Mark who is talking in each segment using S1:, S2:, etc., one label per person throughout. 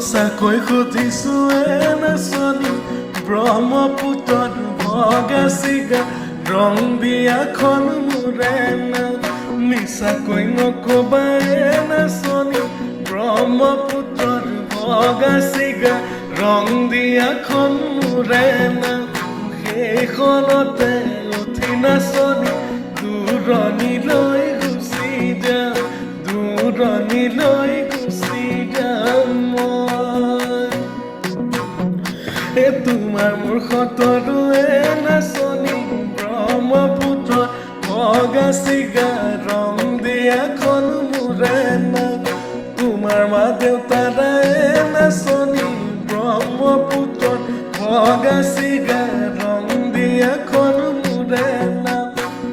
S1: সঁচাকৈ সুধিছো এনাচনী ব্ৰহ্মপুত্ৰত ভগা চিগা ৰং দিয়াখন মোৰে না মিছাকৈ নকবা এনাচনী ব্ৰহ্মপুত্ৰত ভগা চিগা ৰং দিয়াখন মোৰে না সেইখনতে উঠি নাচনী দূৰণিলৈ গুচি যাম দূৰণিলৈ গুচি যাম তোমাৰ মোৰ সতৰো নাচনী ব্ৰহ্মপুত্ৰত ভগা চিগা ৰং দিয়াখন মোৰে না তোমাৰ মা দেউতাৰা নাচনী ব্ৰহ্মপুত্ৰত ভগা চিগা ৰং দিয়াখন মোৰে না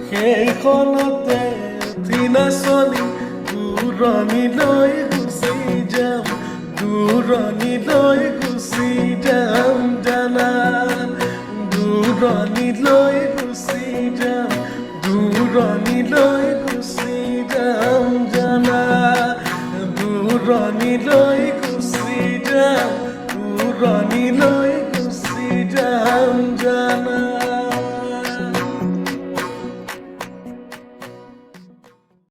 S1: সেইখনতে উঠি নাচনী দূৰণিলৈ গুচি যাম দূৰণিলৈ গুচি যাম জানা দূৰণিলৈ গুচি যাম দূৰণিলৈ গুচি যাম জানা দূৰণিলৈ